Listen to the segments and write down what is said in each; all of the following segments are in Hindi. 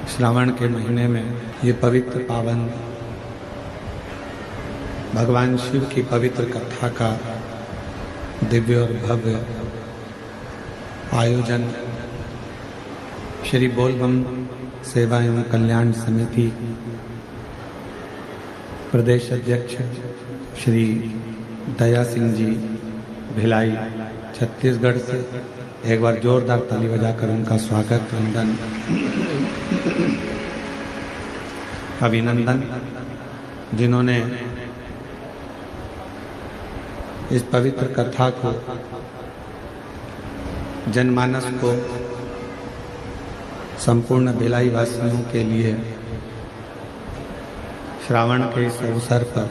श्रावण के महीने में ये पवित्र पावन भगवान शिव की पवित्र कथा का दिव्य और भव्य आयोजन श्री बोलबम सेवा एवं कल्याण समिति प्रदेश अध्यक्ष श्री दया सिंह जी भिलाई छत्तीसगढ़ से एक बार जोरदार ताली बजाकर उनका स्वागत वंदन अभिनंदन, जिन्होंने इस पवित्र कथा को जनमानस को संपूर्ण भिलाई वासियों के लिए श्रावण के इस अवसर पर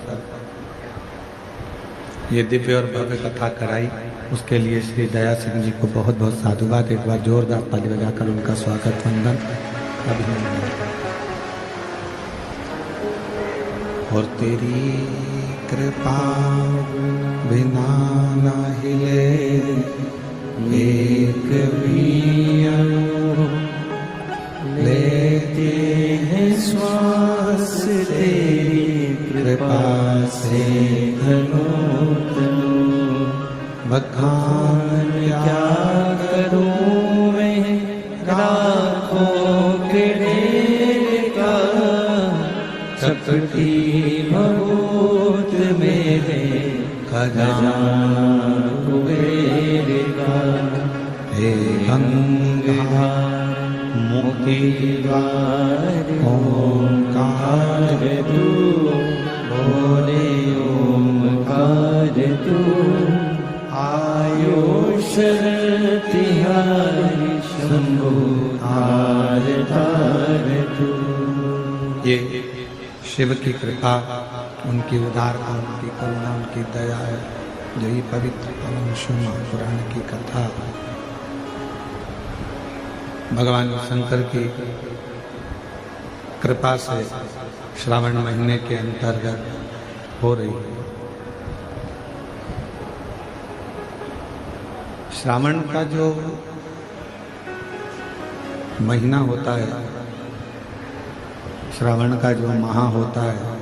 ये दिव्य और भव्य कथा कराई, उसके लिए श्री दया सिंह जी को बहुत बहुत साधुवाद। एक बार जोरदार ताली बजाकर उनका स्वागत वंदन अभिनंदन। और तेरी कृपा बिना न हिले एक भी अणु, लेते हैं श्वास तेरी कृपा से घनो तनो। बखान क्या करूं मैं राखों के ढेर का, चपटी बहुत मेरे खजाना कुबेर का। हे गंगा मुक्ति द्वार ओंकार तू, बोले ओंकार तू। आयुष तिहारी शंभु तार तार तू। ये शिव की कृपा, उनकी उदारता, उनकी करुणा, उनकी दया है जो ये पवित्र पवन शिव महापुराण की कथा भगवान शंकर की कृपा से श्रावण महीने के अंतर्गत हो रही है। श्रावण का जो महीना होता है, श्रावण का जो माह होता है,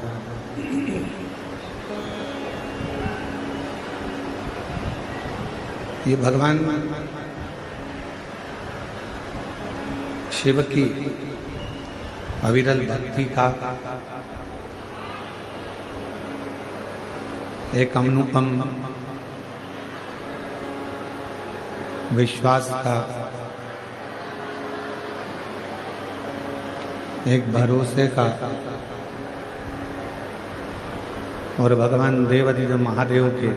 ये भगवान शिव की अविरल भक्ति का एक अनुपम विश्वास का, एक भरोसे का और भगवान देवाधिदेव महादेव के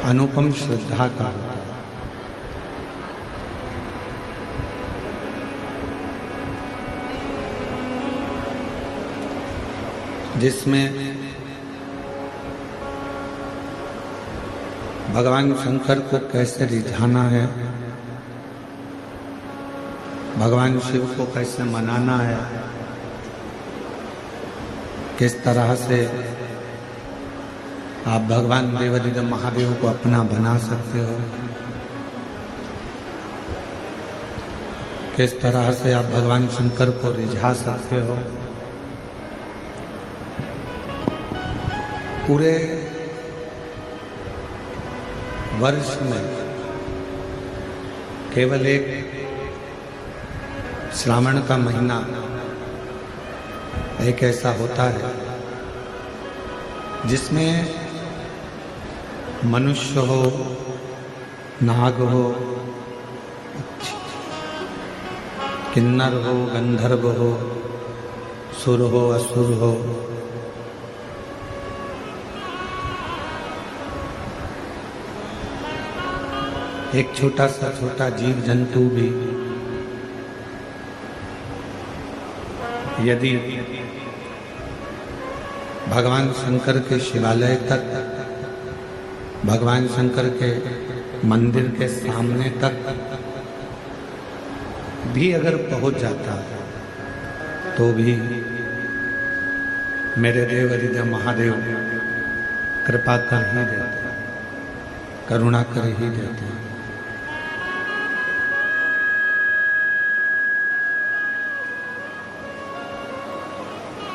अनुपम श्रद्धा का जिसमें भगवान शंकर को कैसे रिझाना है, भगवान शिव को कैसे मनाना है, किस तरह से आप भगवान देवाधिदेव महादेव को अपना बना सकते हो, किस तरह से आप भगवान शंकर को रिझा सकते हो। पूरे वर्ष में केवल एक श्रावण का महीना एक ऐसा होता है जिसमें मनुष्य हो, नाग हो, किन्नर हो, गंधर्व हो, सुर हो, असुर हो, एक छोटा जीव जंतु भी यदि भगवान शंकर के शिवालय तक, भगवान शंकर के मंदिर के सामने तक भी अगर पहुंच जाता तो भी मेरे देवाधिदेव महादेव कृपा कर ही देते, करुणा कर ही देते।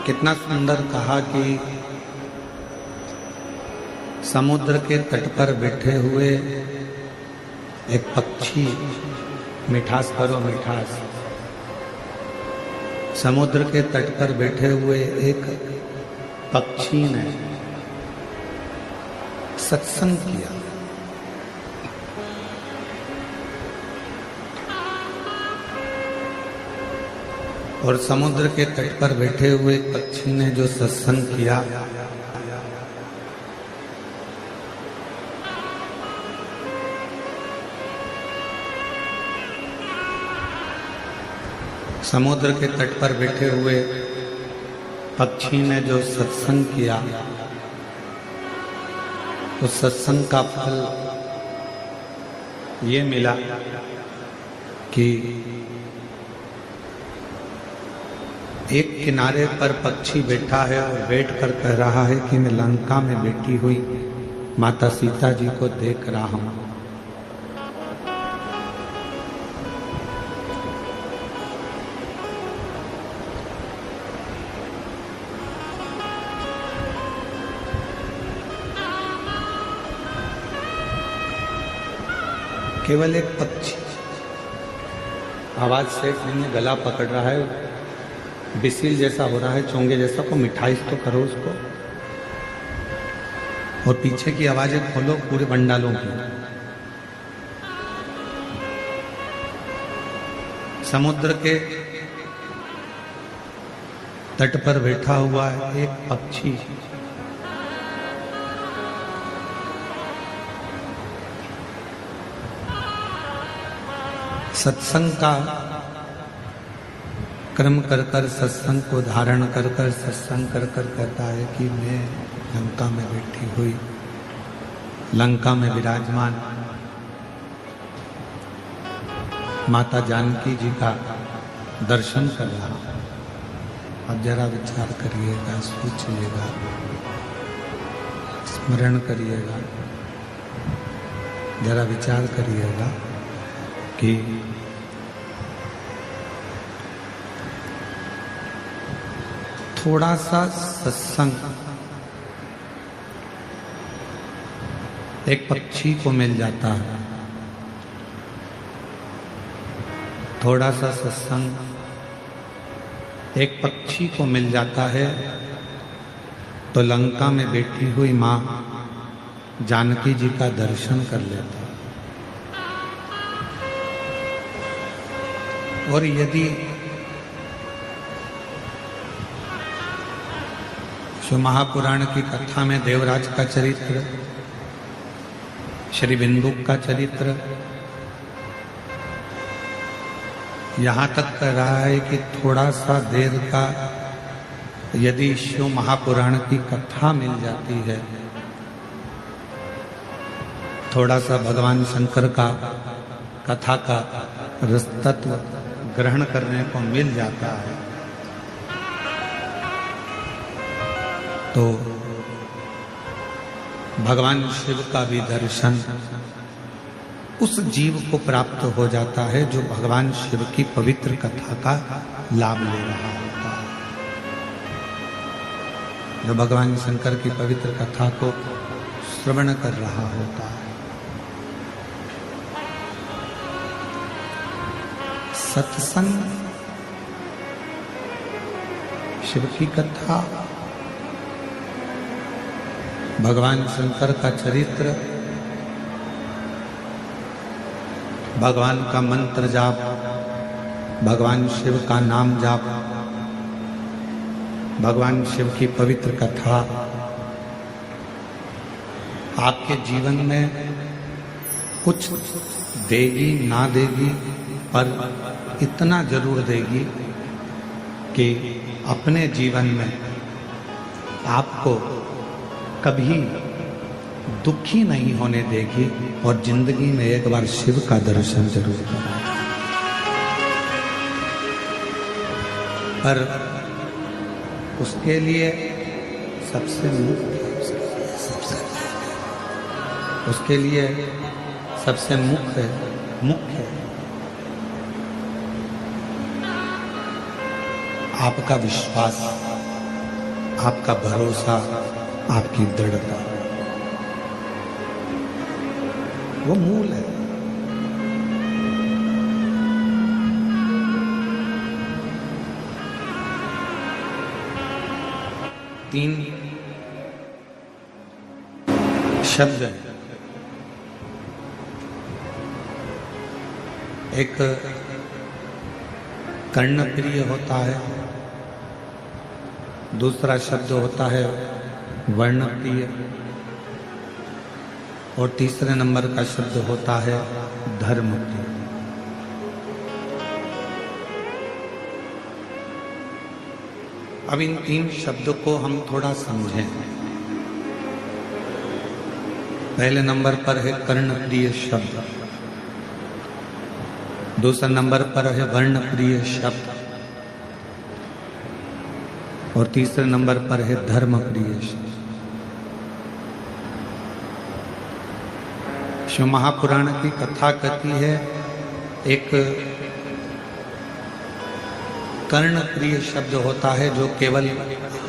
कितना सुंदर कहा कि समुद्र के तट पर बैठे हुए एक पक्षी, मिठास करो मिठास, समुद्र के तट पर बैठे हुए एक पक्षी ने सत्संग किया। और समुद्र के तट पर बैठे हुए पक्षी ने जो सत्संग किया, समुद्र के तट पर बैठे हुए पक्षी ने जो सत्संग किया, उस सत्संग का फल ये मिला कि एक किनारे पर पक्षी बैठा है और बैठकर कह रहा है कि मैं लंका में बैठी हुई माता सीता जी को देख रहा हूं। केवल एक पक्षी आवाज से नहीं, गला पकड़ रहा है, बिसिल जैसा हो रहा है, चोंगे जैसा, को मिठाई तो करो उसको, और पीछे की आवाजें खोलो पूरे बंडालों की। समुद्र के तट पर बैठा हुआ है एक पक्षी, सत्संग का क्रम कर कर, सत्संग को धारण कर कर, सत्संग कर कर कहता है कि मैं लंका में बैठी हुई, लंका में विराजमान माता जानकी जी का दर्शन कर रहा हूं। अब जरा विचार करिएगा, सोचिएगा, स्मरण करिएगा, जरा विचार करिएगा कि थोड़ा सा सत्संग एक पक्षी को मिल जाता है, थोड़ा सा सत्संग एक पक्षी को मिल जाता है तो लंका में बैठी हुई मां जानकी जी का दर्शन कर लेता है। और यदि शिव महापुराण की कथा में देवराज का चरित्र, श्री बिंदुक का चरित्र, यहां तक कह रहा है कि थोड़ा सा देर का यदि शिव महापुराण की कथा मिल जाती है, थोड़ा सा भगवान शंकर का कथा का रसतत्व ग्रहण करने को मिल जाता है, तो भगवान शिव का भी दर्शन उस जीव को प्राप्त हो जाता है जो भगवान शिव की पवित्र कथा का लाभ ले रहा होता है, जो भगवान शंकर की पवित्र कथा को श्रवण कर रहा होता है। सत्संग, शिव की कथा, भगवान शंकर का चरित्र, भगवान का मंत्र जाप, भगवान शिव का नाम जाप, भगवान शिव की पवित्र कथा आपके जीवन में कुछ देगी ना देगी, पर इतना जरूर देगी कि अपने जीवन में आपको कभी दुखी नहीं होने देगी और जिंदगी में एक बार शिव का दर्शन जरूर कराएगी। पर उसके लिए सबसे मुख्य, उसके लिए सबसे मुख्य आपका विश्वास, आपका भरोसा, आपकी दृढ़ता, वो मूल है। तीन शब्द हैं। एक कर्णप्रिय होता है, दूसरा शब्द होता है वर्णप्रिय, और तीसरे नंबर का शब्द होता है धर्मप्रिय। अब इन तीन शब्दों को हम थोड़ा समझें। पहले नंबर पर है कर्णप्रिय शब्द, दूसरे नंबर पर है वर्णप्रिय शब्द, और तीसरे नंबर पर है धर्मप्रिय शब्द। शिव महापुराण की कथा कहती है, एक कर्णप्रिय शब्द होता है जो केवल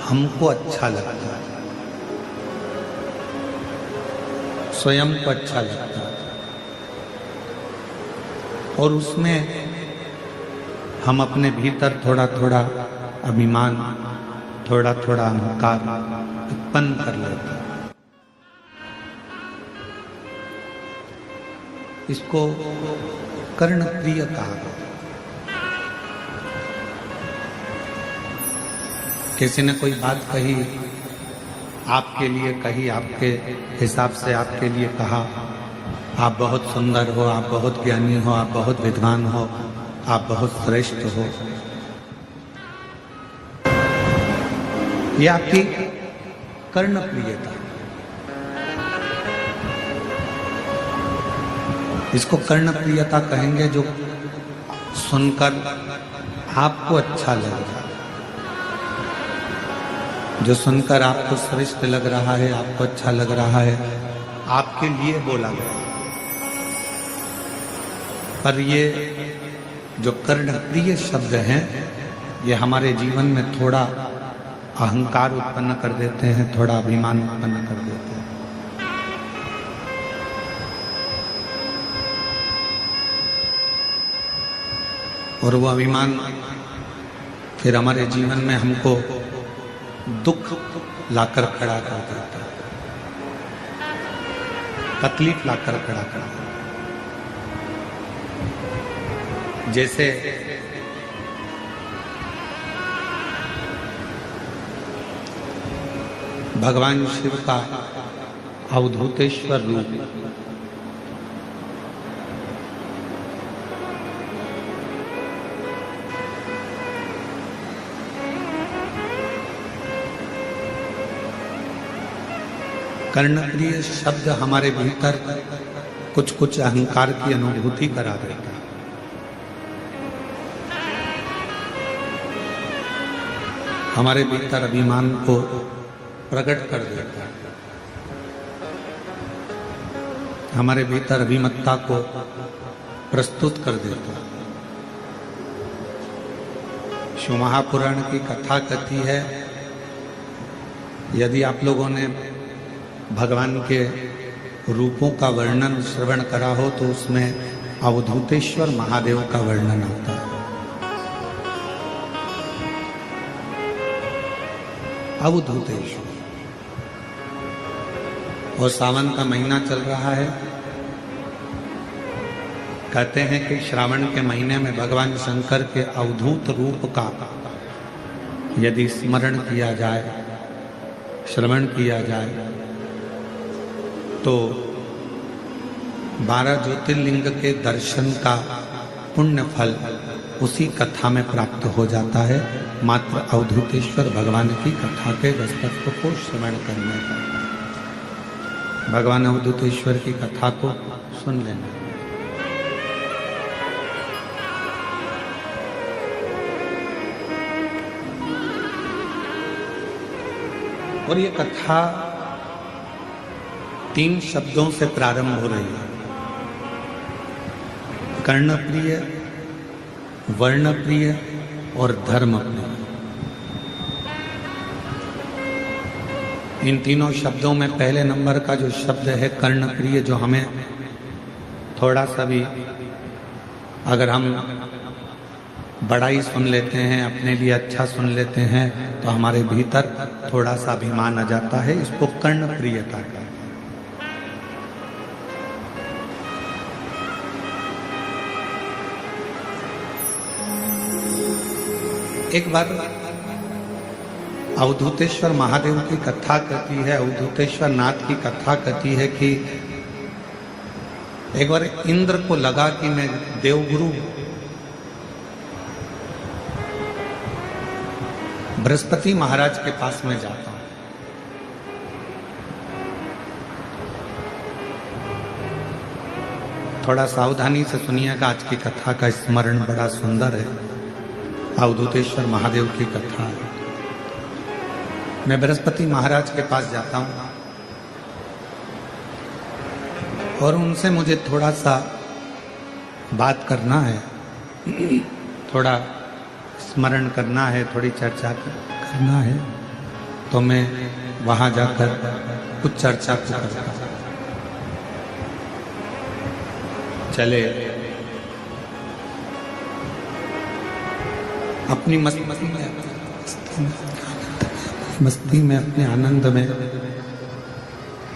हमको अच्छा लगता है, स्वयं को अच्छा लगता है, और उसमें हम अपने भीतर थोड़ा थोड़ा अभिमान, थोड़ा थोड़ा अहंकार उत्पन्न कर लेते हैं। इसको कर्णप्रिय कहा। किसी ने कोई बात कही, आपके लिए कही, आपके हिसाब से आपके लिए कहा, आप बहुत सुंदर हो, आप बहुत ज्ञानी हो, आप बहुत विद्वान हो, आप बहुत श्रेष्ठ हो, ये आपकी कर्णप्रियता। इसको कर्णप्रियता कहेंगे, जो सुनकर आपको अच्छा लग रहा है, जो सुनकर आपको श्रेष्ठ लग रहा है, आपको अच्छा लग रहा है, आपके लिए बोला गया। पर ये जो कर्णप्रिय शब्द हैं, ये हमारे जीवन में थोड़ा अहंकार उत्पन्न कर देते हैं, थोड़ा अभिमान उत्पन्न कर देते हैं। और वो अभिमान फिर हमारे जीवन में हमको दुख लाकर खड़ा कर देता है, तकलीफ लाकर खड़ा कर देता है। जैसे भगवान शिव का अवधूतेश्वर रूप, कर्णप्रिय शब्द हमारे भीतर कुछ कुछ अहंकार की अनुभूति करा देता है। हमारे भीतर अभिमान को प्रकट कर देता है, हमारे भीतर अभिमत्ता को प्रस्तुत कर देता है। शिव महापुराण की कथा कहती है, यदि आप लोगों ने भगवान के रूपों का वर्णन श्रवण करा हो तो उसमें अवधूतेश्वर महादेव का वर्णन आता है। अवधूतेश्वर, और सावन का महीना चल रहा है। कहते हैं कि श्रावण के महीने में भगवान शंकर के अवधूत रूप का यदि स्मरण किया जाए, श्रवण किया जाए, तो 12 ज्योतिर्लिंग के दर्शन का पुण्य फल उसी कथा में प्राप्त हो जाता है, मात्र अवधूतेश्वर भगवान की कथा के रसतत्व को श्रवण करने का। भगवान अवधूतेश्वर की कथा को सुन लेना। और ये कथा 3 शब्दों से प्रारंभ हो रही है, कर्णप्रिय, वर्णप्रिय और धर्मप्रिय। इन तीनों शब्दों में पहले नंबर का जो शब्द है कर्णप्रिय, जो हमें थोड़ा सा भी अगर हम बड़ा ही सुन लेते हैं, अपने लिए अच्छा सुन लेते हैं, तो हमारे भीतर थोड़ा सा अभिमान आ जाता है। इसको कर्णप्रियता कहते हैं। एक बार अवधूतेश्वर महादेव की कथा कहती है, अवधूतेश्वर नाथ की कथा कहती है कि एक बार इंद्र को लगा कि मैं देवगुरु बृहस्पति महाराज के पास में जाता हूं। थोड़ा सावधानी से सुनिएगा, आज की कथा का स्मरण बड़ा सुंदर है। अवधूतेश्वर महादेव की कथा है। मैं बृहस्पति महाराज के पास जाता हूं और उनसे मुझे थोड़ा सा बात करना है, थोड़ा स्मरण करना है, थोड़ी चर्चा करना है। तो मैं वहां जाकर कुछ चर्चा करता हूं। चले अपनी मस्ती में अपने आनंद में,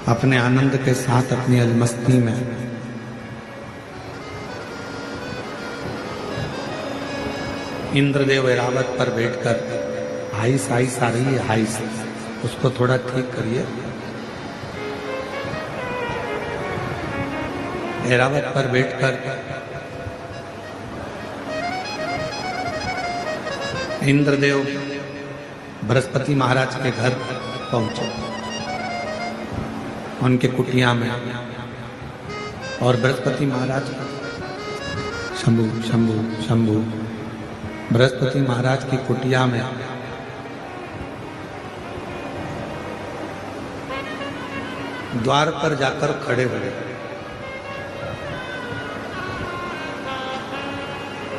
अपने आनंद के साथ अपनी मस्ती में इंद्रदेव ऐरावत पर बैठकर हाइस हाइस आ रही है, हाइस, उसको थोड़ा ठीक करिए। ऐरावत पर बैठकर इंद्रदेव बृहस्पति महाराज के घर पहुंचे, उनके कुटिया में, और बृहस्पति महाराज शंभु शंभु शंभु बृहस्पति महाराज की कुटिया में द्वार पर जाकर खड़े हुए।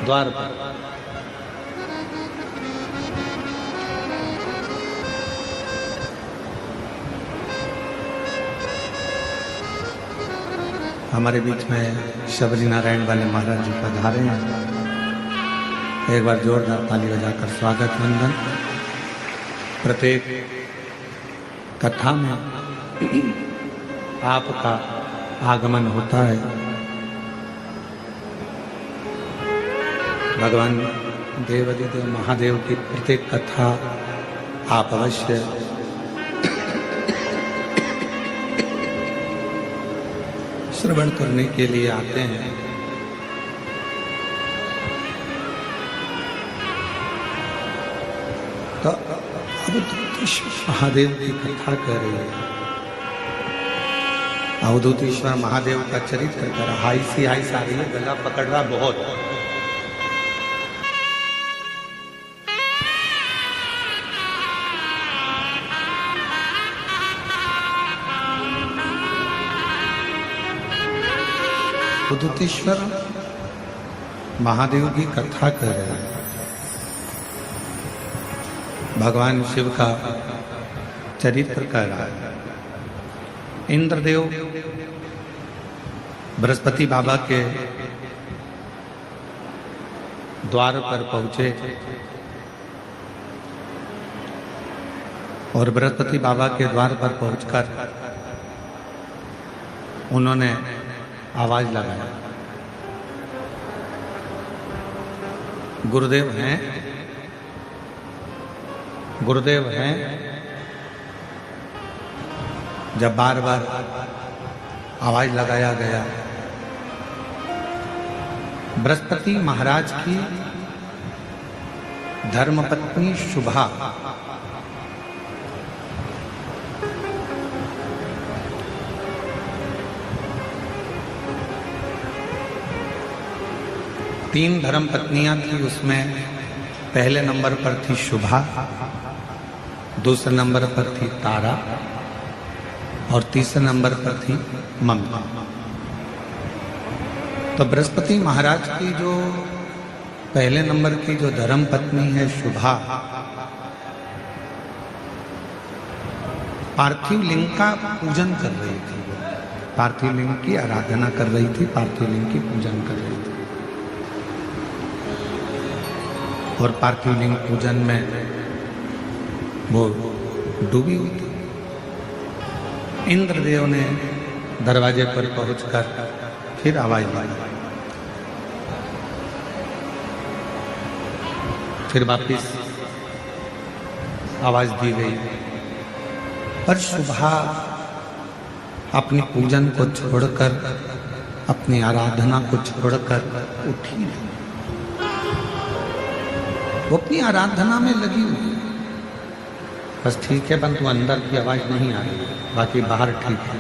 द्वार पर हमारे बीच में शबरी नारायण वाले महाराज जी पधारे हैं। एक बार जोरदार ताली बजाकर स्वागत वंदन। प्रत्येक कथा में आपका आगमन होता है। भगवान देवाधिदेव महादेव की प्रत्येक कथा आप अवश्य श्रवण करने के लिए आते हैं। तो अवधूतेश्वर महादेव की कथा कर रही है। अवधूतेश्वर महादेव का चरित्र कर रहा, हाई सी हाई आ रही है, गला पकड़ रहा बहुत। अवधूतेश्वर महादेव की कथा कर रहे हैं। भगवान शिव का चरित्र कर रहा है। इंद्रदेव बृहस्पति बाबा के द्वार पर पहुंचे और बृहस्पति बाबा के द्वार पर पहुंचकर उन्होंने आवाज लगाया, गुरुदेव हैं, गुरुदेव हैं। जब बार बार आवाज लगाया गया, बृहस्पति महाराज की धर्मपत्नी शुभा तीन धर्म पत्नियां थी, उसमें पहले नंबर पर थी शुभा, दूसरे नंबर पर थी तारा और तीसरे नंबर पर थी ममता। तो बृहस्पति महाराज की जो पहले नंबर की जो धर्म पत्नी है शुभा, पार्थिव लिंग का पूजन कर रही थी। पार्थिव लिंग की आराधना कर रही थी, पार्थिव लिंग की पूजन कर रही थी। और पार्थिव लिंग पूजन में वो डूबी हुई थी। इंद्रदेव ने दरवाजे पर पहुंचकर फिर आवाज दी, फिर वापिस आवाज दी गई, पर शुभा अपनी पूजन को छोड़कर, अपनी आराधना को छोड़कर उठी नहीं। वो अपनी आराधना में लगी हुई। बस ठीक है, परंतु अंदर की आवाज नहीं आ रही, बाकी बाहर ठीक है।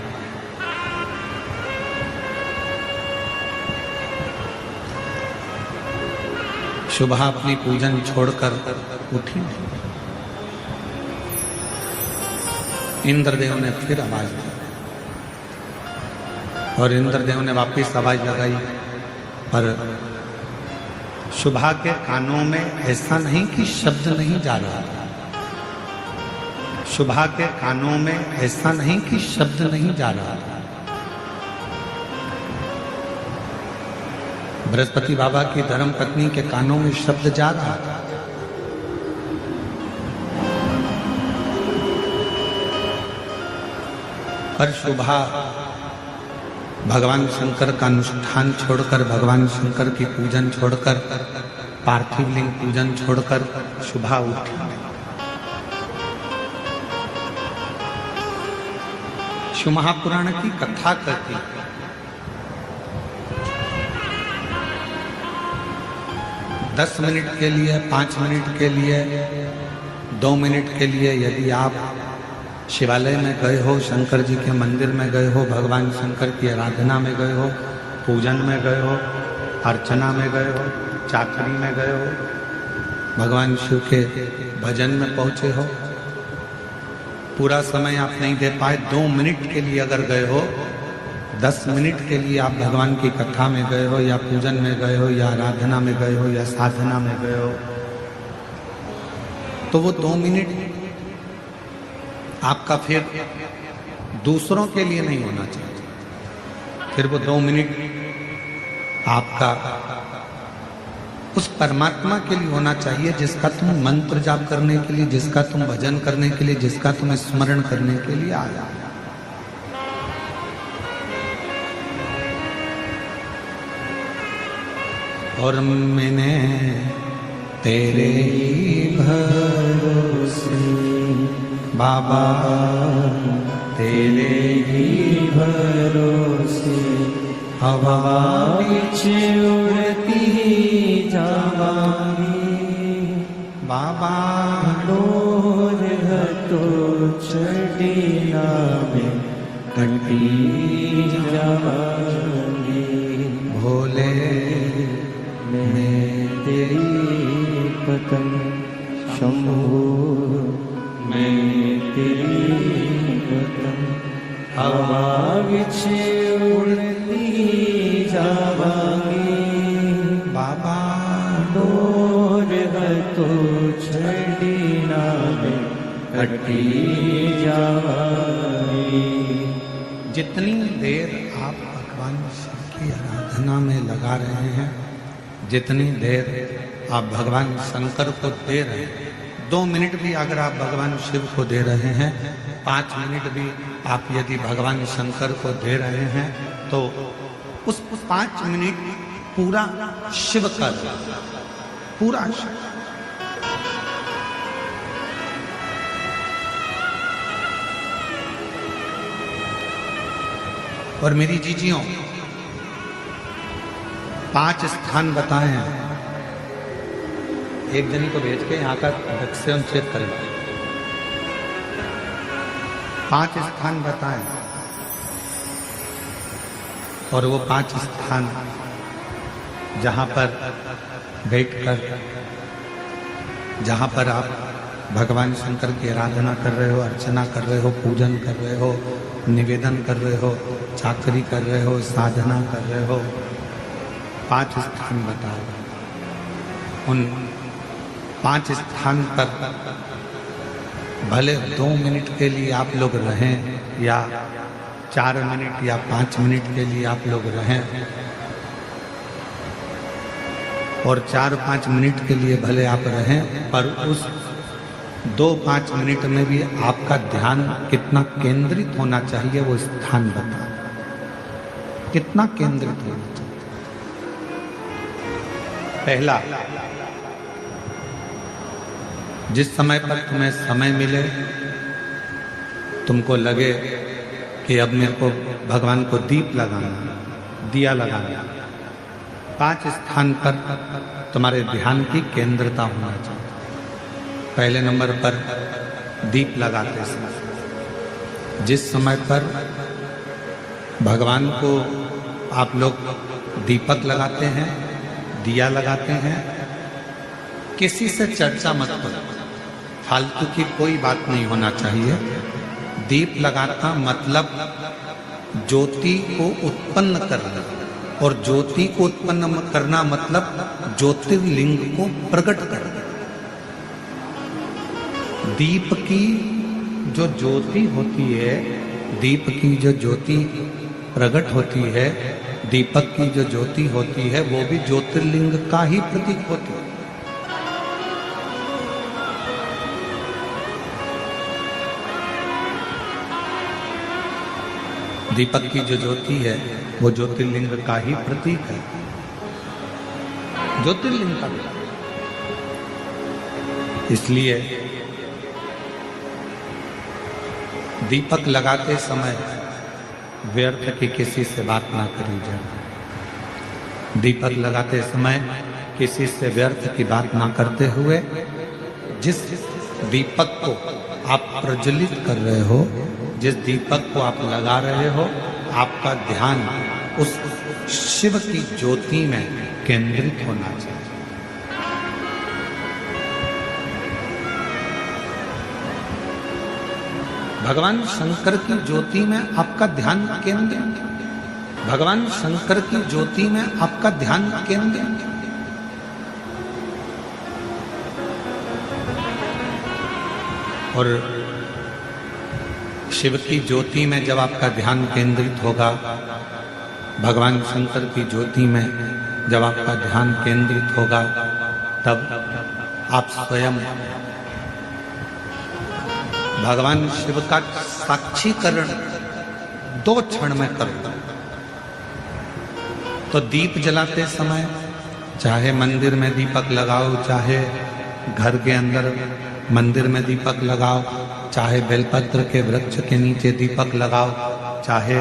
शुभा अपनी पूजन छोड़कर उठी नहीं। इंद्रदेव ने फिर आवाज दी और इंद्रदेव ने वापस आवाज लगाई, पर शुभा के कानों में ऐसा नहीं कि शब्द नहीं जा रहा था। शुभा के कानों में ऐसा नहीं कि शब्द नहीं जा रहा था। बृहस्पति बाबा की धर्म पत्नी के कानों में शब्द जा रहा था। पर शुभा भगवान शंकर का अनुष्ठान छोड़कर, भगवान शंकर की पूजन छोड़कर, पार्थिव लिंग पूजन छोड़कर शुभा उठी। शिव महापुराण की कथा करती, 10 मिनट के लिए, 5 मिनट के लिए, 2 मिनट के लिए यदि आप शिवालय में गए हो, शंकर जी के मंदिर में गए हो, भगवान शंकर की आराधना में गए हो, पूजन में गए हो, अर्चना में गए हो, चाकरी में गए हो, भगवान शिव के भजन में पहुंचे हो, पूरा समय आप नहीं दे पाए, 2 मिनट के लिए अगर गए हो, 10 मिनट के लिए आप भगवान की कथा में गए हो, या पूजन में गए हो, या आराधना में गए हो, या साधना में गए हो, तो वो 2 मिनट आपका फिर दूसरों के लिए नहीं होना चाहिए। फिर वो 2 मिनट आपका उस परमात्मा के लिए होना चाहिए जिसका तुम मंत्र जाप करने के लिए, जिसका तुम भजन करने के लिए, जिसका तुम स्मरण करने के लिए आया। और मैंने तेरे भरोसे बाबा, तेरे ही भरोसे हवा बीच उड़ती जावांगी बाबा, डोर घटो चढ़ीना में घंटी जावांगी। भोले मैं तेरी पतंग, शंभू मैं तेरी पतंग, हवा बिछ उड़ती जावांगी बाबा, डोर तो छड़ीना में कटी जावांगी। जितनी देर आप भगवान शिव की आराधना में लगा रहे हैं, जितनी देर आप भगवान शंकर को दे रहे हैं, 2 मिनट भी अगर आप भगवान शिव को दे रहे हैं, 5 मिनट भी आप यदि भगवान शंकर को दे रहे हैं, तो उस 5 मिनट पूरा शिव का, पूरा शिव। और मेरी जीजियों, 5 स्थान बताए हैं। एक जनी को भेज के यहाँ का वैक्सीन चेक करें। 5 स्थान बताए और वो 5 स्थान जहाँ पर बैठकर, जहाँ पर आप भगवान शंकर की आराधना कर रहे हो, अर्चना कर रहे हो, पूजन कर रहे हो, निवेदन कर रहे हो, चाकरी कर रहे हो, साधना कर रहे हो, 5 स्थान बताओ। उन 5 स्थान पर भले 2 मिनट के लिए आप लोग रहें या 4 मिनट या 5 मिनट के लिए आप लोग रहें, और 4-5 मिनट के लिए भले आप रहें, पर उस 2-5 मिनट में भी आपका ध्यान कितना केंद्रित होना चाहिए वो स्थान बताओ, कितना केंद्रित होना चाहिए। पहला, जिस समय पर तुम्हें समय मिले, तुमको लगे कि अब मेरे को भगवान को दीप लगाना, दिया लगाना, 5 स्थान पर तुम्हारे ध्यान की केंद्रता होना चाहिए। पहले नंबर पर दीप लगाते समय, जिस समय पर भगवान को आप लोग दीपक लगाते हैं, दिया लगाते हैं, किसी से चर्चा मत करो, फालतू की कोई बात नहीं होना चाहिए। दीप लगाता मतलब ज्योति को उत्पन्न करना, और ज्योति को उत्पन्न करना मतलब ज्योतिर्लिंग को प्रकट करना। दीप की जो ज्योति होती है, दीप की जो ज्योति प्रकट होती है, दीपक की जो ज्योति होती है, वो भी ज्योतिर्लिंग का ही प्रतीक होती है। दीपक की जो ज्योति है वो ज्योतिर्लिंग का ही प्रतीक है, ज्योतिर्लिंग का। इसलिए दीपक लगाते समय व्यर्थ की किसी से बात ना करी जाए। दीपक लगाते समय किसी से व्यर्थ की बात ना करते हुए, जिस दीपक को आप प्रज्वलित कर रहे हो, जिस दीपक को आप लगा रहे हो, आपका ध्यान उस शिव की ज्योति में केंद्रित होना चाहिए। भगवान शंकर की ज्योति में आपका ध्यान केंद्रित, भगवान शंकर की ज्योति में आपका ध्यान केंद्रित। और शिव की ज्योति में जब आपका ध्यान केंद्रित होगा, भगवान शंकर की ज्योति में जब आपका ध्यान केंद्रित होगा, तब आप स्वयं भगवान शिव का साक्षीकरण 2 क्षण में कर दो। तो दीप जलाते समय चाहे मंदिर में दीपक लगाओ, चाहे घर के अंदर मंदिर में दीपक लगाओ, चाहे बेलपत्र के वृक्ष के नीचे दीपक लगाओ, चाहे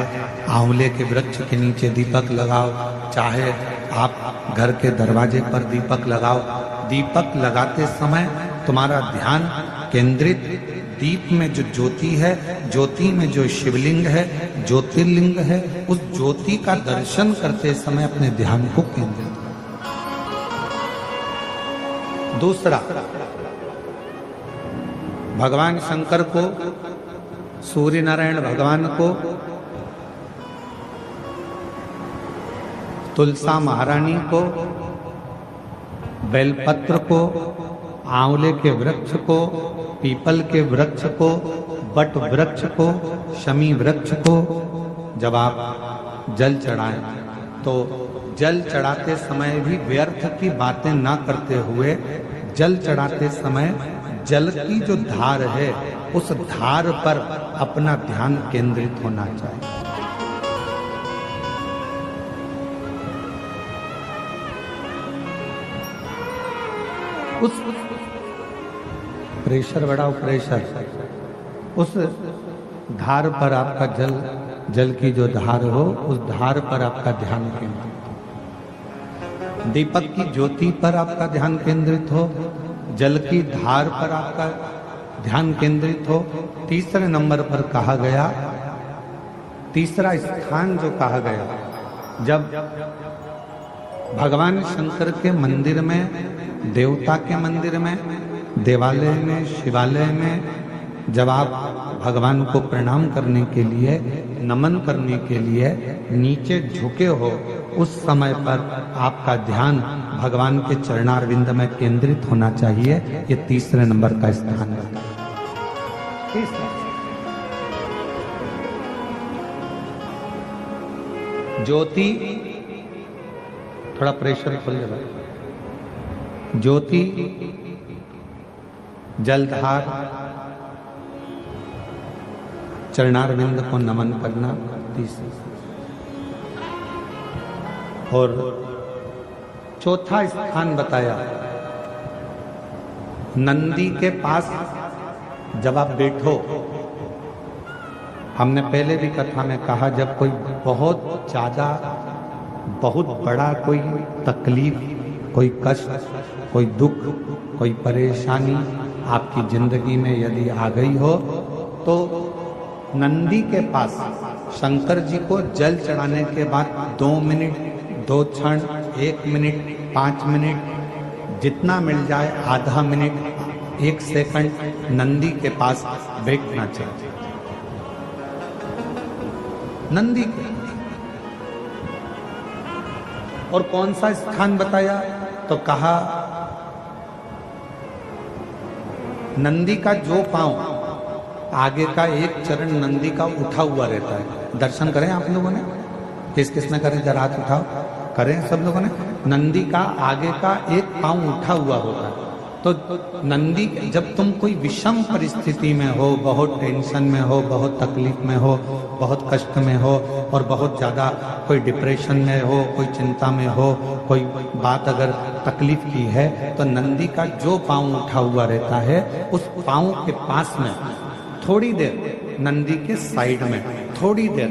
आंवले के वृक्ष के नीचे दीपक लगाओ, चाहे आप घर के दरवाजे पर दीपक लगाओ। दीपक लगाते समय तुम्हारा ध्यान केंद्रित दीप में जो ज्योति है, ज्योति में जो शिवलिंग है, ज्योतिर्लिंग है, उस ज्योति का दर्शन करते समय अपने ध्यान को केंद्रित। दूसरा, भगवान शंकर को, सूर्य नारायण भगवान को, तुलसा महारानी को, बेलपत्र को, आंवले के वृक्ष को, पीपल के वृक्ष को, बट वृक्ष को, शमी वृक्ष को जब आप जल चढ़ाएं, तो जल चढ़ाते समय भी व्यर्थ की बातें ना करते हुए, जल चढ़ाते समय जल की जो धार है, उस धार पर अपना ध्यान केंद्रित होना चाहिए। उस प्रेशर बढ़ाओ, प्रेशर, उस धार पर आपका जल की जो धार हो, उस धार पर आपका ध्यान केंद्रित हो। दीपक की ज्योति पर आपका ध्यान केंद्रित हो, जल की धार पर आपका ध्यान केंद्रित हो। तीसरे नंबर पर कहा गया, तीसरा स्थान जो कहा गया, जब भगवान शंकर के मंदिर में, देवता के मंदिर में, देवालय में, शिवालय में जब आप भगवान को प्रणाम करने के लिए, नमन करने के लिए नीचे झुके हो, उस समय पर आपका ध्यान भगवान के चरणारविंद में केंद्रित होना चाहिए। ये तीसरे नंबर का स्थान है। तीसरा ज्योति, थोड़ा प्रेशर खोल ले भाई। ज्योति, जलधार, चरणारविंद को नमन करना, तीसरी। और चौथा स्थान बताया नंदी के पास जब आप बैठो। हमने पहले भी कथा में कहा, जब कोई बहुत ज्यादा बहुत बड़ा कोई तकलीफ, कोई कष्ट, कोई दुख, कोई परेशानी आपकी जिंदगी में यदि आ गई हो तो नंदी के पास शंकर जी को जल चढ़ाने के बाद 2 मिनट, 2 क्षण, 1 मिनट, 5 मिनट, जितना मिल जाए, आधा मिनट, 1 सेकंड नंदी के पास बैठना चाहिए। नंदी के। और कौन सा स्थान बताया तो कहा नंदी का जो पांव, आगे का एक चरण नंदी का उठा हुआ रहता है। दर्शन करें आप लोगों ने, किस किस ने करें, जरा हाथ उठाओ, करें सब लोगों ने। नंदी का आगे का एक पांव उठा हुआ होता है। तो नंदी, जब तुम कोई विषम परिस्थिति में हो, बहुत टेंशन में हो, बहुत तकलीफ में हो, बहुत कष्ट में हो, और बहुत ज़्यादा कोई डिप्रेशन में हो, कोई चिंता में हो, कोई बात अगर तकलीफ की है, तो नंदी का जो पांव उठा हुआ रहता है, उस पांव के पास में थोड़ी देर, नंदी के साइड में थोड़ी देर,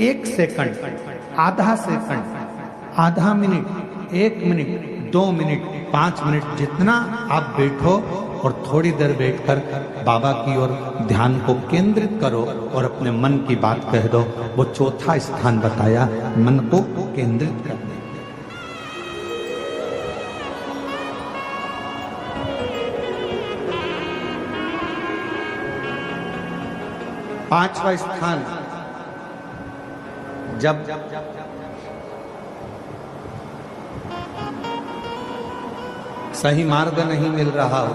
1 सेकंड, आधा सेकंड, आधा मिनट, 1 मिनट, 2 मिनट, 5 मिनट, जितना आप बैठो और थोड़ी देर बैठकर बाबा की ओर ध्यान को केंद्रित करो और अपने मन की बात कह दो। वो चौथा स्थान बताया, मन को केंद्रित करने। पांचवा स्थान, जब सही मार्ग नहीं मिल रहा हो,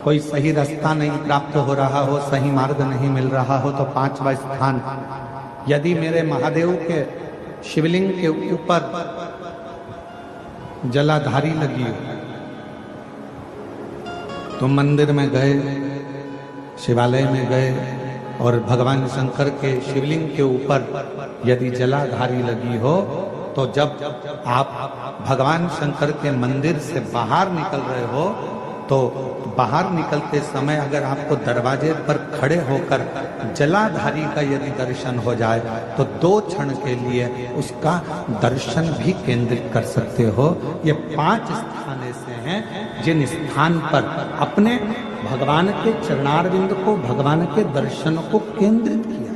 कोई सही रास्ता नहीं प्राप्त हो रहा हो, सही मार्ग नहीं मिल रहा हो, तो पांचवा स्थान, यदि मेरे महादेव के शिवलिंग के ऊपर जलाधारी लगी हो, तो मंदिर में गए, शिवालय में गए और भगवान शंकर के शिवलिंग के ऊपर यदि जलाधारी लगी हो, तो जब आप भगवान शंकर के मंदिर से बाहर निकल रहे हो, तो बाहर निकलते समय अगर आपको दरवाजे पर खड़े होकर जलाधारी का यदि दर्शन हो जाए, तो 2 क्षण के लिए उसका दर्शन भी केंद्रित कर सकते हो। ये 5 स्थान ऐसे हैं जिन स्थान पर अपने भगवान के चरणारविंद को, भगवान के दर्शन को केंद्रित किया।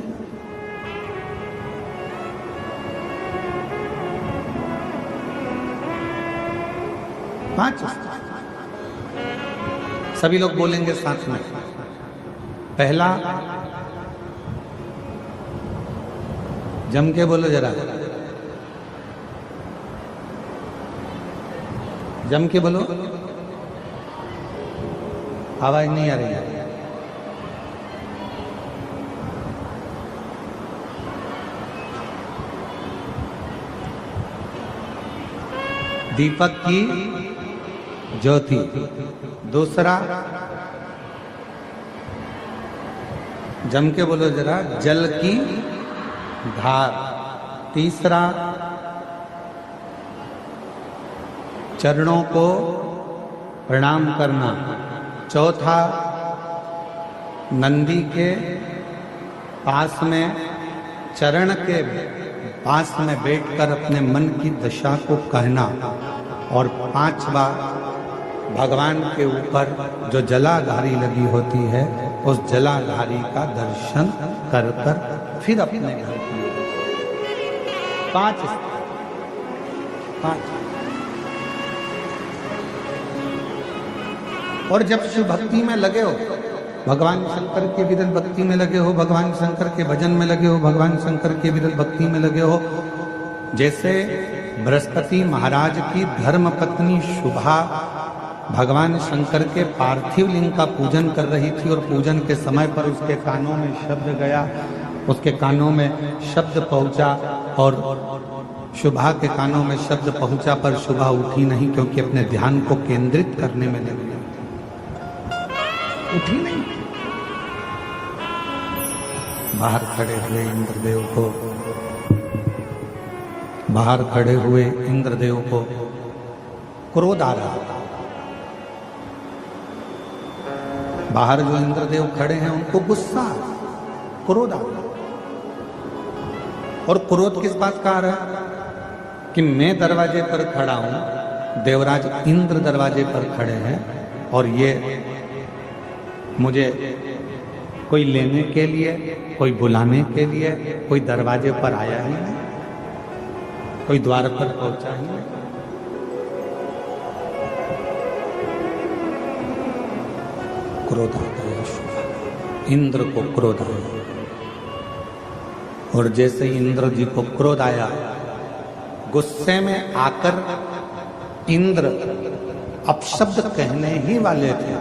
5 सभी लोग बोलेंगे साथ में। पहला, जम के बोलो जरा, जम के बोलो, आवाज नहीं आ रही है। दीपक की ज्योति। दूसरा, जम के बोलो जरा, जल की धार। तीसरा, चरणों को प्रणाम करना। चौथा, नंदी के पास में, चरण के पास में बैठकर अपने मन की दशा को कहना। और 5वां, भगवान के ऊपर जो जलाधारी लगी होती है, उस जलाधारी का दर्शन कर कर फिर अपने घर की। 5 और जब शिव भक्ति में लगे हो, भगवान शंकर के विरल भक्ति में लगे हो, भगवान शंकर के भजन में लगे हो, भगवान शंकर के विरल भक्ति में लगे हो, जैसे बृहस्पति महाराज की धर्म पत्नी शुभा भगवान शंकर के पार्थिव लिंग का पूजन कर रही थी और पूजन के समय पर उसके कानों में शब्द गया, उसके कानों में शब्द पहुंचा और शुभा के कानों में शब्द पहुंचा, पर शुभा उठी नहीं क्योंकि अपने ध्यान को केंद्रित करने में लगी, उठी नहीं। बाहर खड़े हुए इंद्रदेव को, बाहर खड़े हुए इंद्रदेव को क्रोध आ रहा था। बाहर जो इंद्रदेव खड़े हैं उनको गुस्सा, क्रोध आ रहा। और क्रोध किस बात का आ रहा है कि मैं दरवाजे पर खड़ा हूं, देवराज इंद्र दरवाजे पर खड़े हैं और ये मुझे कोई लेने के लिए, कोई बुलाने के लिए, कोई दरवाजे पर आया ही नहीं, कोई द्वार पर पहुंचा ही नहीं। क्रोध आ गया, इंद्र को क्रोध आया। और जैसे ही इंद्र जी को क्रोध आया, गुस्से में आकर इंद्र अपशब्द कहने ही वाले थे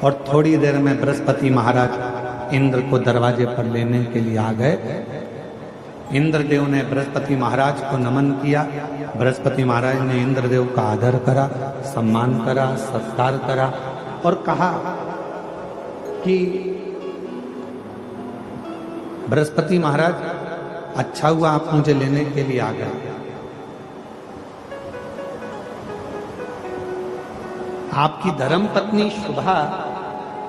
और थोड़ी देर में बृहस्पति महाराज इंद्र को दरवाजे पर लेने के लिए आ गए। इंद्रदेव ने बृहस्पति महाराज को नमन किया। बृहस्पति महाराज ने इंद्रदेव का आदर करा, सम्मान करा, सत्कार करा और कहा कि बृहस्पति महाराज, अच्छा हुआ आप मुझे लेने के लिए आ गए। आपकी धर्म पत्नी शुभा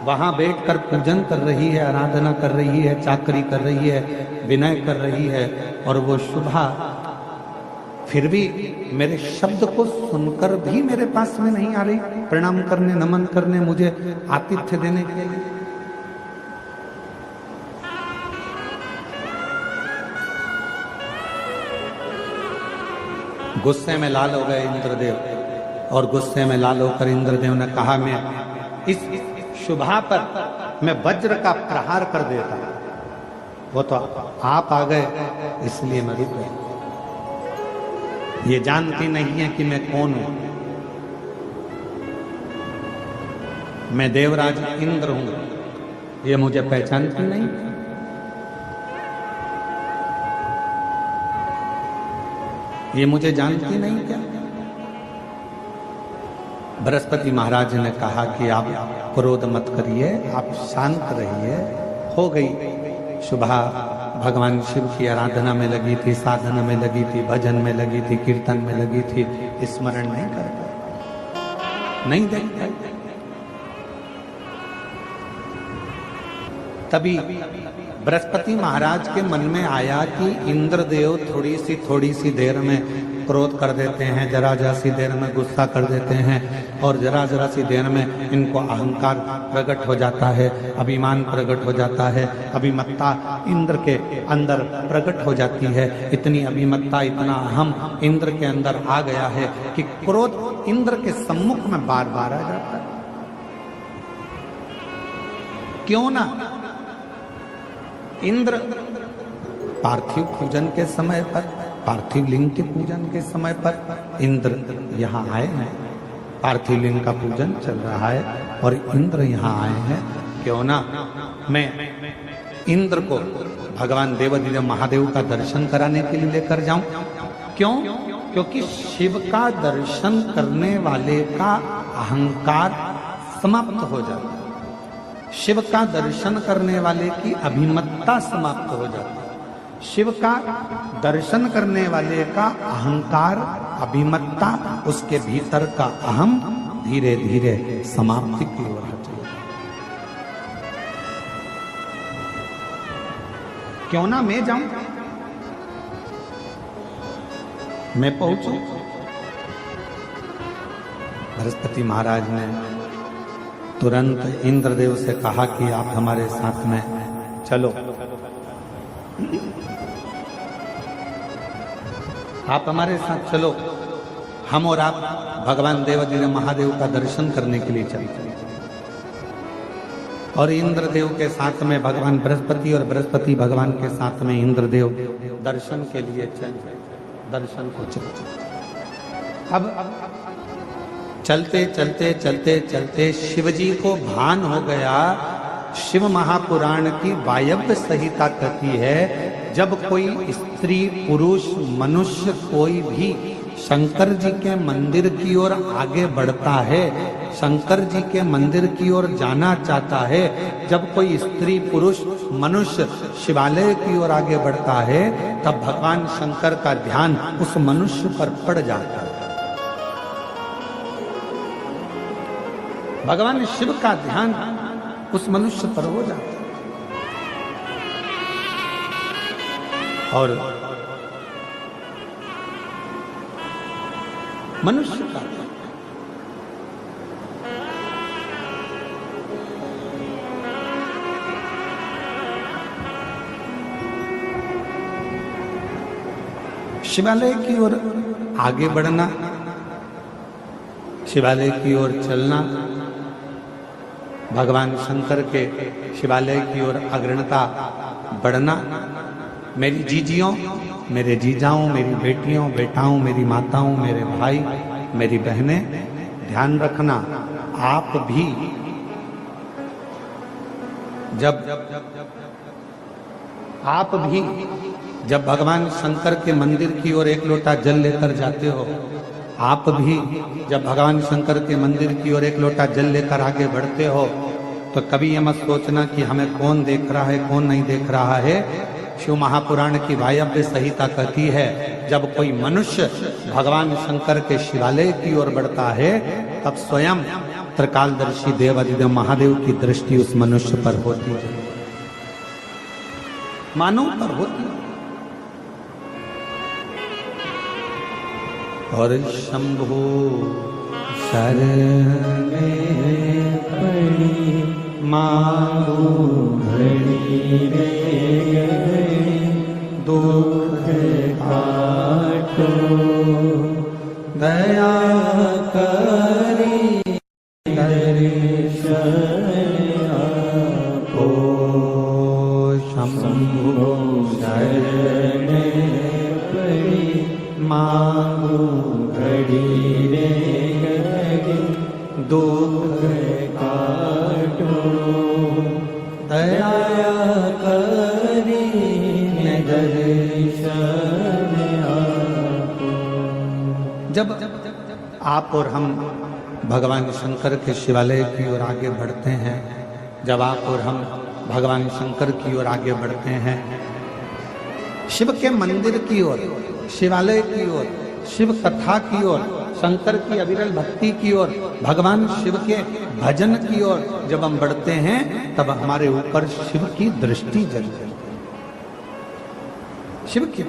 वहां बैठकर पूजन कर रही है, आराधना कर रही है, चाकरी कर रही है, विनय कर रही है, और वो शुभा फिर भी मेरे शब्द को सुनकर भी मेरे पास में नहीं आ रही, प्रणाम करने, नमन करने, मुझे आतिथ्य देने के लिए। गुस्से में लाल हो गए इंद्रदेव और गुस्से में लाल होकर इंद्रदेव ने कहा, मैं इस शुभा पर मैं वज्र का प्रहार कर देता। वो तो आप आ गए इसलिए मैं रुक गई। ये जानती नहीं है कि मैं कौन हूं। मैं देवराज इंद्र हूं, ये मुझे पहचानती नहीं। ये मुझे जानती नहीं क्या? बृहस्पति महाराज ने कहा कि आप क्रोध मत करिए, आप शांत रहिए। हो गई शुभा भगवान शिव की आराधना में लगी थी, साधना में लगी थी, भजन में लगी थी, कीर्तन में लगी थी, स्मरण नहीं कर पाई, नहीं देख पाई। तभी बृहस्पति महाराज के मन में आया कि इंद्रदेव थोड़ी सी देर में क्रोध कर देते हैं, जरा सी देर में गुस्सा कर देते हैं और जरा सी देर में इनको अहंकार प्रकट हो जाता है, अभिमान प्रकट हो जाता है, अभिमत्ता इंद्र के अंदर प्रकट हो जाती है। इतनी अभिमत्ता, इतना अहम इंद्र के अंदर आ गया है कि क्रोध इंद्र के सम्मुख में बार बार आ जाता है। क्यों ना इंद्र पार्थिव पूजन के समय पर, पार्थिव लिंग के पूजन के समय पर इंद्र यहाँ आए हैं, पार्थिव लिंग का पूजन चल रहा है और इंद्र यहाँ आए हैं। क्यों ना मैं इंद्र को भगवान देवाधिदेव महादेव का दर्शन कराने के लिए लेकर जाऊं। क्यों? क्योंकि शिव का दर्शन करने वाले का अहंकार समाप्त हो जाता है, शिव का दर्शन करने वाले की अभिमत्ता समाप्त हो जाती है, शिव का दर्शन करने वाले का अहंकार, अभिमत्ता, उसके भीतर का अहम धीरे धीरे समाप्ति की ओर चलता है। क्यों ना मैं जाऊं, मैं पहुंचूं। बृहस्पति महाराज ने तुरंत इंद्रदेव से कहा कि आप हमारे साथ में चलो, आप हमारे साथ चलो, हम और आप भगवान देवाधिदेव महादेव का दर्शन करने के लिए चलते हैं। और इंद्रदेव के साथ में भगवान बृहस्पति और बृहस्पति भगवान के साथ में इंद्रदेव दर्शन के लिए चल, दर्शन को चल। अब चलते चलते चलते चलते शिव जी को भान हो गया। शिव महापुराण की वायव्य संहिता कहती है, जब कोई स्त्री पुरुष मनुष्य कोई भी शंकर जी के मंदिर की ओर आगे बढ़ता है, शंकर जी के मंदिर की ओर जाना चाहता है, जब कोई स्त्री पुरुष मनुष्य शिवालय की ओर आगे बढ़ता है, तब भगवान शंकर का ध्यान उस मनुष्य पर पड़ जाता है। भगवान शिव का ध्यान उस मनुष्य पर हो जाता है। और मनुष्य का शिवालय की ओर आगे बढ़ना, शिवालय की ओर चलना, भगवान शंकर के शिवालय की ओर अग्रणता बढ़ना। मेरी जीजियों, मेरे जीजाओं, मेरी बेटियों, बेटाओं, मेरी माताओं, मेरे भाई, मेरी बहनें, ध्यान रखना, आप भी जब भगवान शंकर के मंदिर की ओर एक लोटा जल लेकर जाते हो, आप भी जब भगवान शंकर के मंदिर की ओर एक लोटा जल लेकर आगे बढ़ते हो, तो कभी ये मत सोचना कि हमें कौन देख रहा है कौन नहीं देख रहा है। शिव महापुराण की वायव्य संहिता कहती है, जब कोई मनुष्य भगवान शंकर के शिवालय की ओर बढ़ता है, तब स्वयं त्रिकालदर्शी देवाधिदेव महादेव की दृष्टि उस मनुष्य पर होती है, मानव पर होती है। और शंभो शरण में पड़ी मांगो घड़ी रे दुख काटो दया करी दर्शन आपो। शंभो शरण पड़ी मांगो घड़ी रे दुख काटो दया करी दर्शन आपो। जब आप और हम भगवान शंकर के शिवालय की ओर आगे बढ़ते हैं, जब आप और हम भगवान शंकर की ओर आगे बढ़ते हैं, शिव के मंदिर की ओर, शिवालय की ओर, शिव कथा की ओर, शंकर की अविरल भक्ति की ओर, भगवान शिव के भजन की ओर जब हम बढ़ते हैं, तब हमारे ऊपर शिव की दृष्टि जलती है। शिव की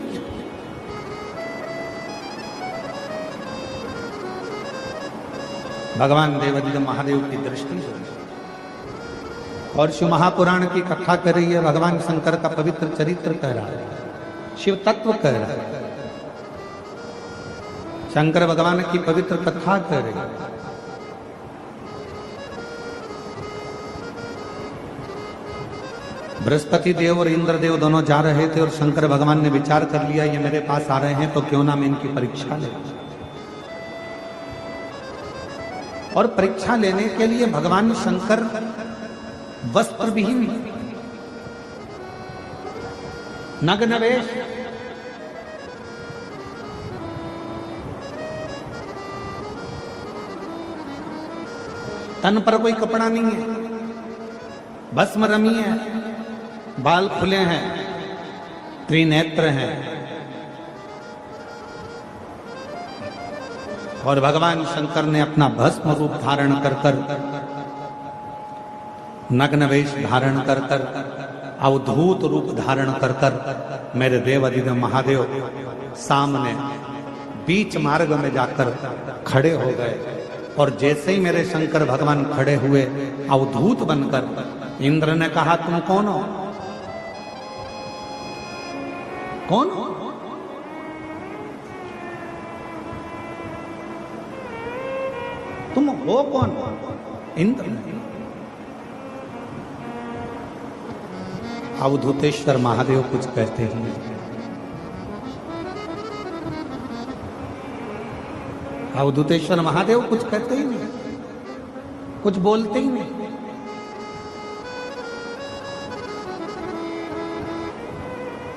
भगवान देवाधिदेव महादेव की दृष्टि जलती है। और शिव महापुराण की कथा कर रही है, भगवान शंकर का पवित्र चरित्र कह रहा है, शिव तत्व कह रहा है, शंकर भगवान की पवित्र कथा कह रही है। बृहस्पति देव और इंद्र देव दोनों जा रहे थे और शंकर भगवान ने विचार कर लिया, ये मेरे पास आ रहे हैं तो क्यों ना मैं इनकी परीक्षा ले। और परीक्षा लेने के लिए भगवान शंकर वस्त्र विहीन, नग्न वेश, तन पर कोई कपड़ा नहीं है, भस्म रमी है, बाल खुले हैं, त्रिनेत्र हैं, और भगवान शंकर ने अपना भस्म रूप धारण कर कर, नग्न वेश धारण कर कर, अवधूत रूप धारण कर कर मेरे देवाधिदेव महादेव सामने बीच मार्ग में जाकर खड़े हो गए। और जैसे ही मेरे शंकर भगवान खड़े हुए अवधूत बनकर, इंद्र ने कहा, तुम कौन हो? कौन हो? तुम हो कौन? इंद्र ने। अवधूतेश्वर महादेव कुछ कहते हैं, अवधूतेश्वर महादेव कुछ कहते ही नहीं, कुछ बोलते ही नहीं।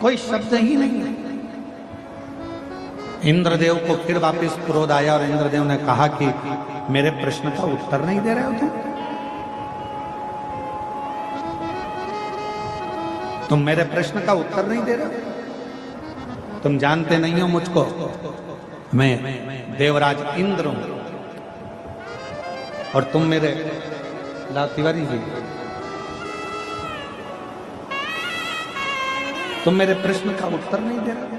कोई शब्द ही नहीं है। इंद्रदेव को फिर वापस क्रोध आया और इंद्रदेव ने कहा कि मेरे प्रश्न का उत्तर नहीं दे रहे हो तुम मेरे प्रश्न का उत्तर नहीं दे रहे हो। तुम जानते नहीं हो मुझको, मैं देवराज इंद्र हूं और तुम मेरे लाल तिवारी जी, तुम मेरे प्रश्न का उत्तर नहीं दे रहे।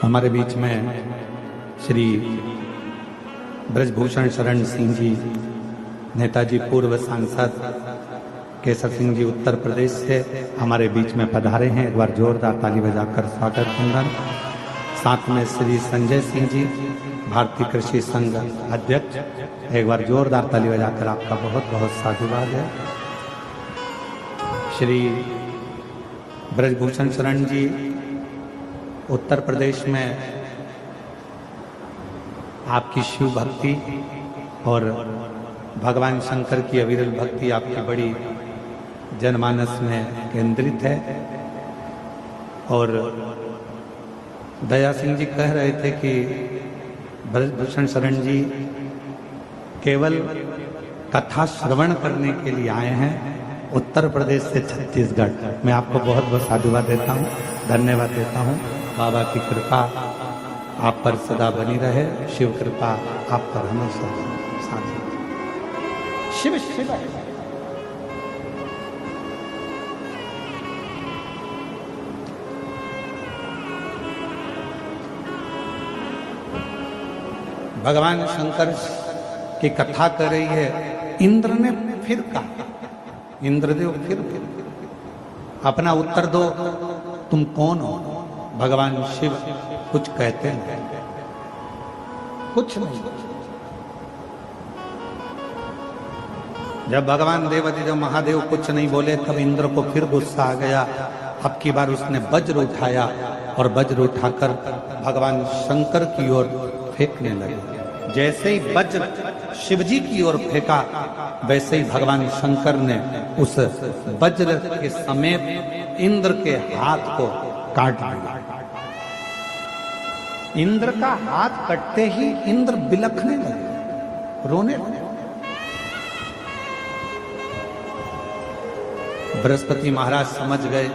हमारे बीच में श्री ब्रजभूषण शरण सिंह जी, नेताजी पूर्व सांसद केसर सिंह जी उत्तर प्रदेश से हमारे बीच में पधारे हैं। एक बार जोरदार ताली बजाकर स्वागत वंदन। साथ में श्री संजय सिंह जी, भारतीय कृषि संघ अध्यक्ष, एक बार जोरदार ताली बजाकर आपका बहुत बहुत साधुवाद है। श्री ब्रजभूषण शरण जी उत्तर प्रदेश में आपकी शिव भक्ति और भगवान शंकर की अविरल भक्ति आपकी बड़ी जनमानस में केंद्रित है। और दया सिंह जी कह रहे थे कि ब्रजभूषण शरण जी केवल कथा श्रवण करने के लिए आए हैं उत्तर प्रदेश से छत्तीसगढ़। मैं आपको बहुत बहुत साधुवाद देता हूँ, धन्यवाद देता हूँ। बाबा की कृपा आप पर सदा बनी रहे, शिव कृपा आप पर हमेशा साथ। शिव शिव भगवान शंकर की कथा कर रही है। इंद्र ने फिर कहा, इंद्रदेव फिर अपना उत्तर दो, तुम कौन हो? भगवान शिव कुछ कहते हैं, कुछ नहीं। जब भगवान देवाधिदेव महादेव कुछ नहीं बोले तब इंद्र को फिर गुस्सा आ गया। अब की बार उसने वज्र उठाया और वज्र उठाकर भगवान शंकर की ओर फेंकने लगे। जैसे ही वज्र शिवजी की ओर फेंका वैसे ही भगवान शंकर ने उस वज्र के समेत इंद्र के हाथ को काट दिया। इंद्र का हाथ कटते ही इंद्र बिलखने लगे, रोने लगे। बृहस्पति महाराज समझ गए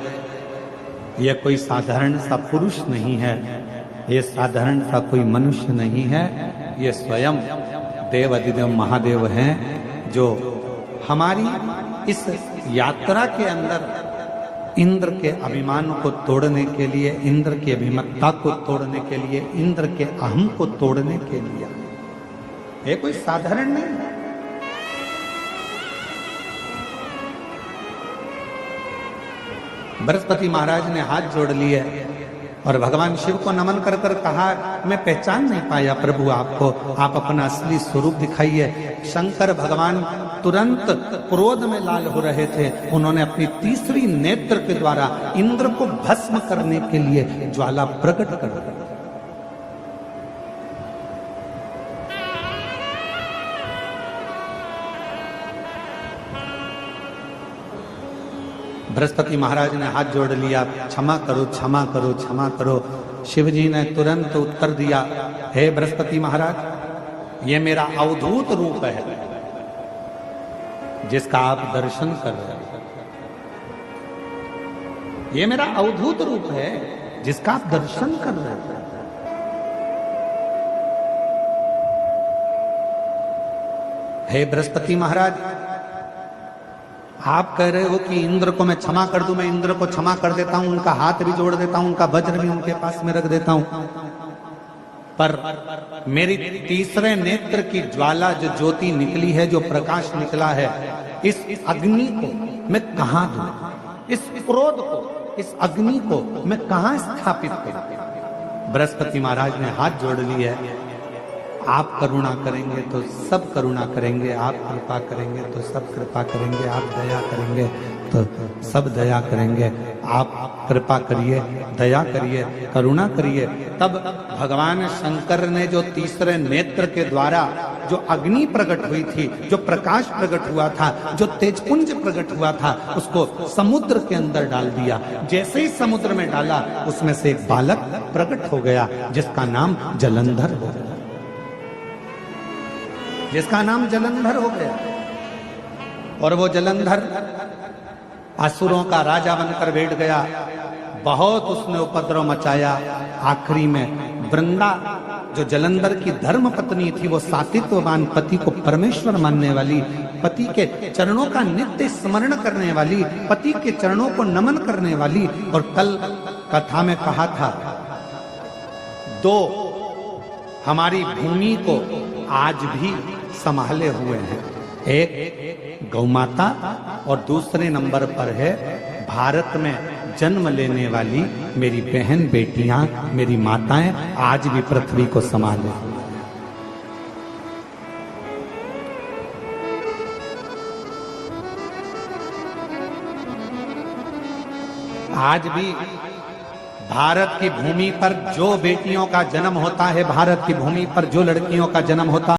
यह कोई साधारण सा पुरुष नहीं है, यह साधारण सा कोई मनुष्य नहीं है, ये स्वयं देवाधिदेव महादेव हैं जो हमारी इस यात्रा के अंदर इंद्र के अभिमान को तोड़ने के लिए, इंद्र की अभिमत्ता को तोड़ने के लिए, इंद्र के अहम को तोड़ने के लिए। ये कोई साधारण नहीं है। बृहस्पति महाराज ने हाथ जोड़ लिए और भगवान शिव को नमन कर कर कहा, मैं पहचान नहीं पाया प्रभु आपको, आप अपना असली स्वरूप दिखाइए। शंकर भगवान तुरंत क्रोध में लाल हो रहे थे। उन्होंने अपनी तीसरी नेत्र के द्वारा इंद्र को भस्म करने के लिए ज्वाला प्रकट कर दी। बृहस्पति महाराज ने हाथ जोड़ लिया, क्षमा करो क्षमा करो क्षमा करो। शिवजी ने तुरंत उत्तर दिया, हे बृहस्पति महाराज, ये मेरा अवधूत रूप है जिसका आप दर्शन कर रहे हैं। ये मेरा अवधूत रूप है जिसका आप दर्शन कर रहे हैं। हे बृहस्पति महाराज, आप कह रहे हो कि इंद्र को मैं क्षमा कर दूं, मैं इंद्र को क्षमा कर देता हूं, उनका हाथ भी जोड़ देता हूं, उनका वज्र भी उनके पास में रख देता हूं, पर मेरी तीसरे नेत्र की ज्वाला जो ज्योति निकली है, जो प्रकाश निकला है, इस अग्नि को मैं कहां दूं? इस क्रोध को, इस अग्नि को मैं कहां स्थापित करूं? बृहस्पति महाराज ने हाथ जोड़ लिए आप करुणा करेंगे तो सब करुणा करेंगे, आप कृपा करेंगे तो सब कृपा करेंगे, आप दया करेंगे तो सब दया करेंगे। आप कृपा करिए, दया करिए, करुणा करिए। तब भगवान शंकर ने जो तीसरे नेत्र के द्वारा जो अग्नि प्रकट हुई थी, जो प्रकाश प्रकट हुआ था, जो तेजपुंज प्रकट हुआ था, उसको समुद्र के अंदर डाल दिया। जैसे ही समुद्र में डाला, उसमें से एक बालक प्रकट हो गया जिसका नाम जलंधर हो गया, जिसका नाम जलंधर हो गया। और वो जलंधर असुरों का राजा बनकर बैठ गया। बहुत उसने उपद्रव मचाया। आखिरी में वृंदा जो जलंधर की धर्म पत्नी थी, वो सातित्ववान पति को परमेश्वर मानने वाली, पति के चरणों का नित्य स्मरण करने वाली, पति के चरणों को नमन करने वाली। और कल कथा में कहा था, दो हमारी भूमि को आज भी संभाले हुए हैं, एक गौमाता और दूसरे नंबर पर है भारत में जन्म लेने वाली मेरी बहन बेटियां, मेरी माताएं आज भी पृथ्वी को संभाले। आज भी भारत की भूमि पर जो बेटियों का जन्म होता है, भारत की भूमि पर जो लड़कियों का जन्म होता